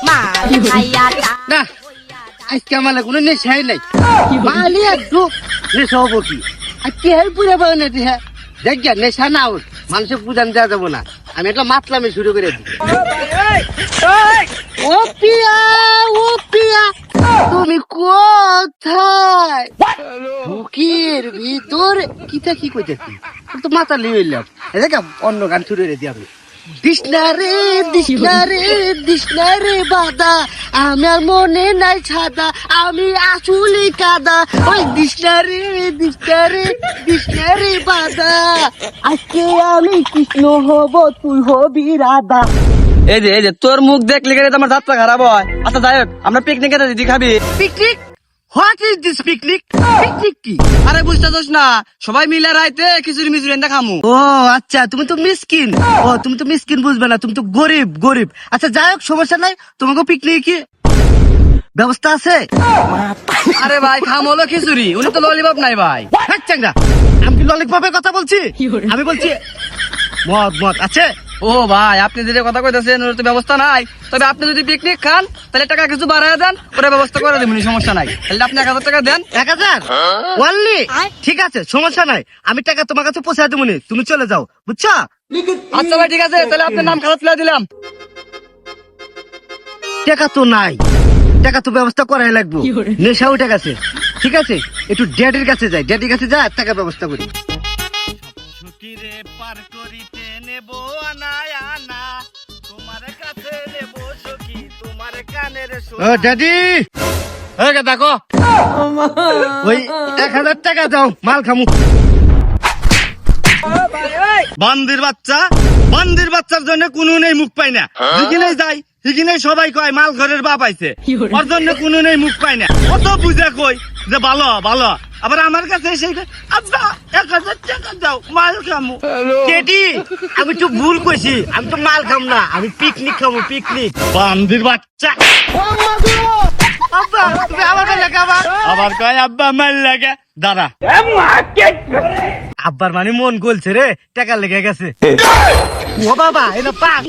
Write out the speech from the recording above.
মাল খাইয়া না আজকে আমার কোনো নেশাই নাই মালি একটু নেশা হবো কি আজকে হেল পুজো পাবে না হ্যাঁ দেখ নেশা না ওর মানুষের পূজান দেওয়া যাবো না আমি একটা মাতলামি শুরু করে দিই ও পিয়া ও পিয়া তুমি কোথায় বুকের ভিতরে কিটা কি কইতেছি তো মাথা লিয়ে দেখ অন্য গান শুরু করে দিই আমি দিশনারে বাদা আমার মনে নাই ছাদা আমি আসলে কাদা ওই দিশনারে বাদা আজকে আমি কৃষ্ণ হব তুই হবি রাধা। এই যে তোর মুখ দেখলে গেলে আমার যাত্রা খারাপ হয়। আচ্ছা যাই হোক আমরা পিকনিকে দিদি খাবি। Picnic what is this picnic picnic কি আরে বুঝতেছস না সবাই মিলে রাইতে খিচুড়ি মিচুড়ি এনে খামু। ও আচ্ছা তুমি তো মিসকিন বুঝবে না তুমি তো গরিব আচ্ছা যাই হোক সমস্যা নাই তোমাকে পিকনিক কি ব্যবস্থা আছে আরে ভাই খাম হলো খিচুড়ি উনি তো ললিপপ নাই ভাই। চাঙ্গা আমি কি ললিপপের কথা বলছি আমি বলছি মদ আছে। ও ভাই আপনি যে কথা কইতেছেন ওর তো ব্যবস্থা নাই তবে আপনি যদি পিকনিক খান তাহলে টাকা কিছু বাড়ায় দেন ওরা ব্যবস্থা করে দেবেন সমস্যা নাই। তাহলে আপনি 1000 টাকা দেন। 1000 ওনলি ঠিক আছে সমস্যা নাই আমি টাকা তোমার কাছে পৌঁছে দেবো তুমি চলে যাও বুঝছো। আচ্ছা ভাই ঠিক আছে তাহলে আপনার নাম খারাপ তুলে দিলাম। টাকা তো নাই টাকা তো ব্যবস্থা করাই লাগবে নেশা উঠে গেছে ঠিক আছে একটু ড্যাডির কাছে যাই ড্যাডির কাছে যা টাকা ব্যবস্থা করি। সুকিরে পার করিতে নেব আনা আনা তোমার কাছে নেব সখী তোমার কানের সোনা। ও ড্যাডি এই কে দেখো ওই 1000 টাকা দাও মাল খামু। বান্দির বাচ্চার জন্য কোনো নেই মুখ পাই না যেখানেই যাই সেখানেই সবাই কয় মাল ঘরের বাপ আইছে ওর জন্য কোনো নেই মুখ পাই না কত বুঝে কই যে ভালো আবার আমার কাছে সেই আচ্ছা 1000 টাকা দাও মাল খামু। কেটি আমি তো ভুল কইছি আমি তো মাল খাম না আমি পিকনিক খামু পিকনিক। বান্দির বাচ্চা আব্বা তুমি আমার লাগা আবার কয় আব্বা মাল লাগা দাঁড়া আব্বার মানে মন গলছে রে টাকা লেগে গেছে ও বাবা এটা পাক